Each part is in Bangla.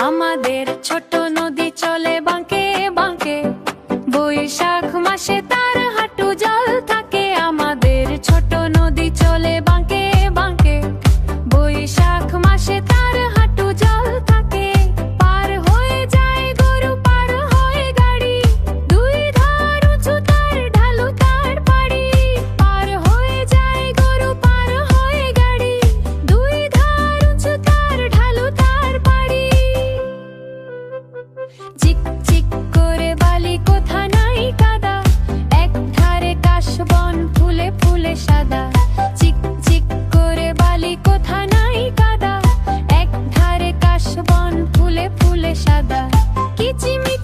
আমাদের ছোট নদী চলে বাঁকে বাঁকে, বৈশাখ মাসে তার হাঁটু জল থাকে। আমাদের ছোট নদী চলে বাঁকে বাঁকে, বৈশাখ মাসে তার হাঁটু জল থাকে। পার হয়ে যায় গরু, পার হয়ে গাড়ি, দুই ধার উঁচু তার, ঢালু তার পাড়ি। পার হয়ে যায় গরু, পার হয়ে গাড়ি, দুই ধার উঁচু তার, ঢালু তার পাড়ি।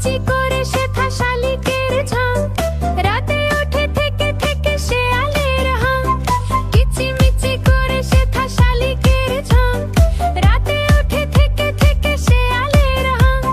কিচিমিচি করে শেথা শালিকের ঝাঁক, রাতে ওঠে থেকে থেকে শেয়ালের হাঁক। কিচিমিচি করে শেথা শালিকের ঝাঁক, রাতে ওঠে থেকে থেকে শেয়ালের হাঁক।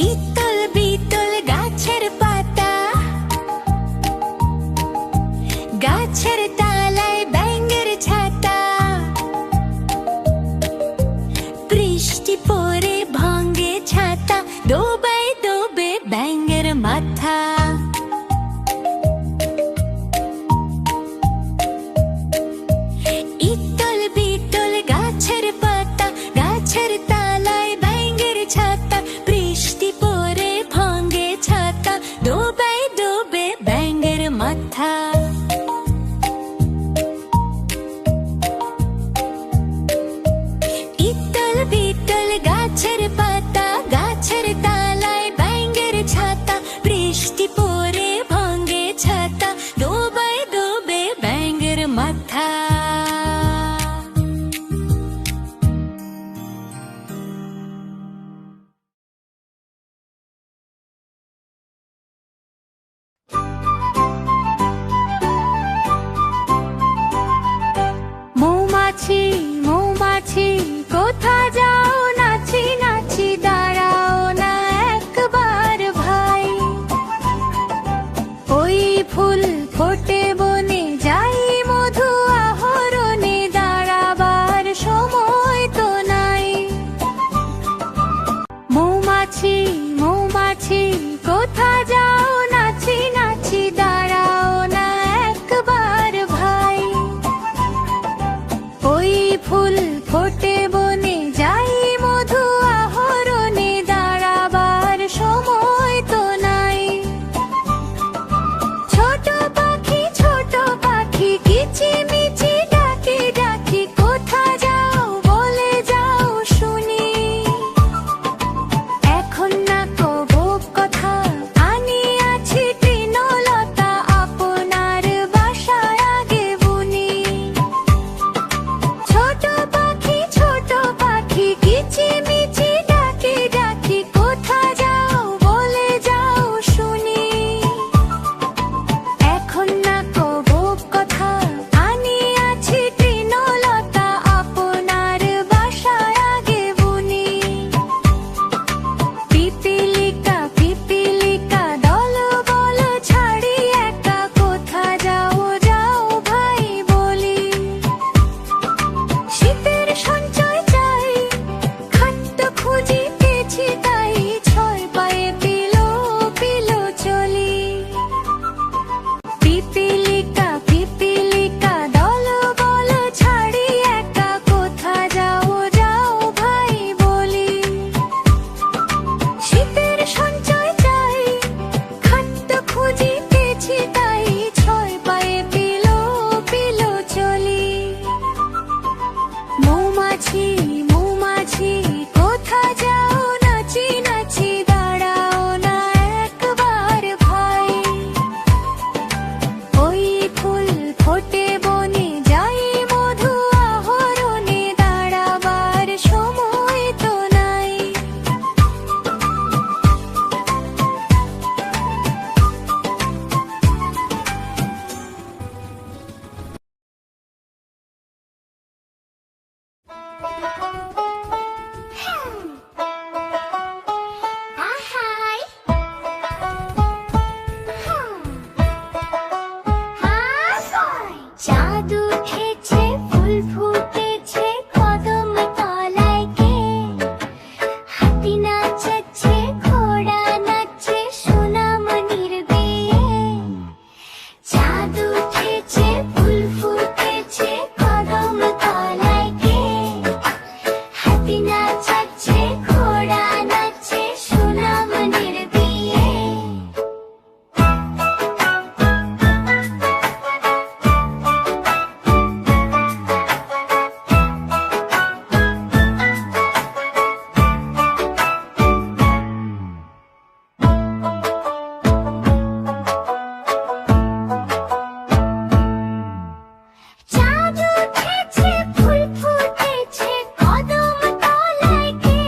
ইতল বিতল গাছের পাতা, গাছের তলায় ব্যাঙের ছাতা। বৃষ্টি পড়ে ভাঙে ছাতা, ডোবায় ডোবে ব্যাঙের মাথা। ইতল বিতল গাছের পাতা, গাছের তলায় ব্যাঙের ছাতা। বৃষ্টি পড়ে ভাঙে ছাতা, ডোবায় ডোবে ব্যাঙের মাথা। ইতল বিতল গাছের হাতি নাচাচ্ছে, ঘোড়া নাচছে, সোনামণির বিয়ে। চাঁদ উঠেছে, ফুল ফুটেছে, কদম তলায় কে?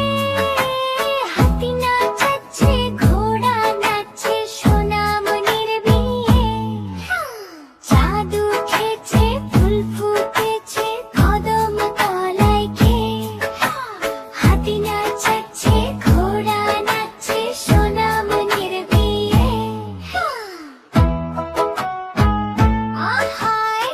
হাতি নাচাচ্ছে, ঘোড়া নাচছে, সোনামণির বিয়ে। চাঁদ উঠেছে, ফুল ফুটেছে, কদম তলায় কে? হাতি নাচাচ্ছে, ঘোড়া নাচছে, সোনামণির বিয়ে। আহায়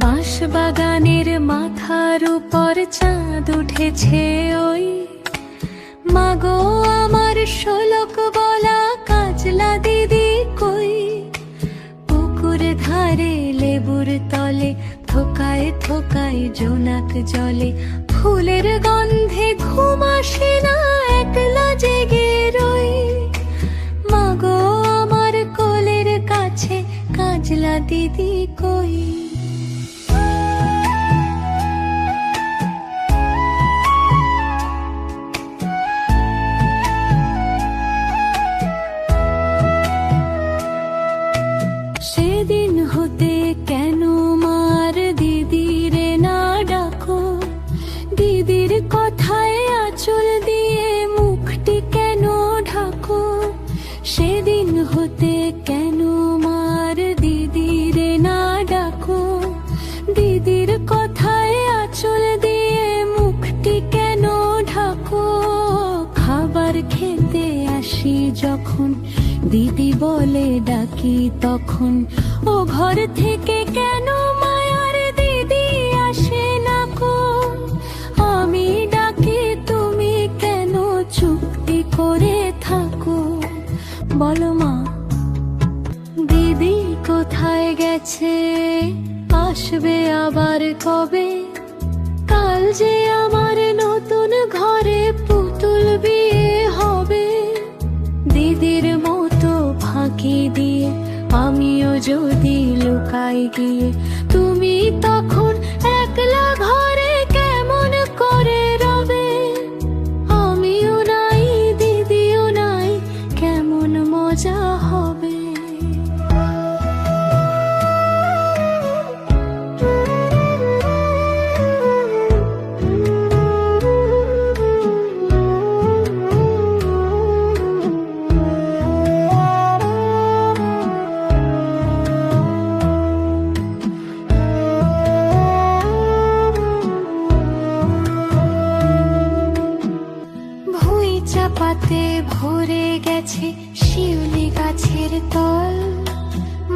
বাঁশবাগানের মাথার উপর চাঁদ উঠেছে ওই, মাগো আমার শোলক বলা কাজলা দিদি কই? পুকুর ধারে লেবুর তলে থোকায় থোকায় জোনাক জলে, ফুলের গন্ধে ঘুম আসে না, একলা জেগে রই। মাগো আমার কোলের কাছে কাজলা দিদি কই? সেদিন হতে কেন মার দিদিরে না ডাকো? দিদির কথায় আঁচল দিয়ে মুখটি কেন ঢাকো? সেদিন হতে কেন মার দিদিরে না ডাকো? দিদির কথায় আঁচল দিয়ে মুখটি কেন ঢাকো? খাবার খেতে আসি যখন দিদি বলে ডাকি তখন, ও ঘর থেকে কেন মায়ার দিদি আসে না কো? আমি ডাকি তুমি কেন চুপটি করে থাকো? বলো মা, দিদি কোথায় গেছে? আসবে আবার কবে? কাল যে আমার নতুন ঘরে পুতুল বিয়ে হবে। দিদির মতো ফাঁকি দিয়ে আমিও যদি লুকাই গিয়ে, তুমি তখন একলা ঘরে কেমন করে রবে? আমিও নাই, দিদিও নাই, কেমন মজা হবে। চাপাতে ভরে গেছে শিউলি গাছের তল,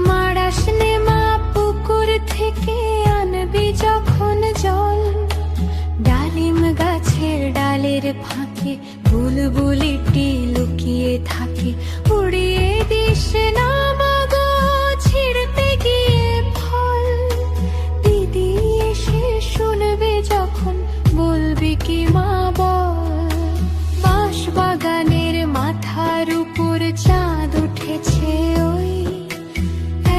মারাস নেমা পুকুর থেকে আনবি যখন জল। ডালিম গাছের ডালের ফাঁকে বুলবুলিটি লুকিয়ে থাকে, উড়িয়ে দিস না মাগো ছিঁড়তে গিয়ে ফল। দিদি এসে শুনবে যখন বলবি কি মা বল? বাঁশবাগানের মাথার উপর চাঁদ উঠেছে ওই,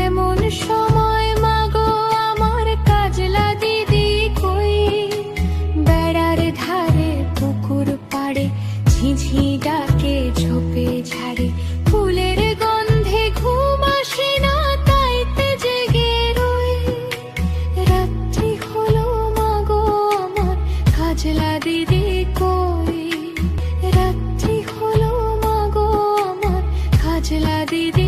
এমন সময় মাগো আমার কাজলা দিদি কই? বেড়ার ধারে পুকুর পাড়ে ঝিঝি ডাকে ঝোপে ঝাড়ে, ফুলের গন্ধে ঘুম আসে না, তাইতে জেগে রই। রাত্রি হলো মাগো আমার কাজলা দিদি কই? রাত্রি হলো মাগো আমার কাজলা দিদি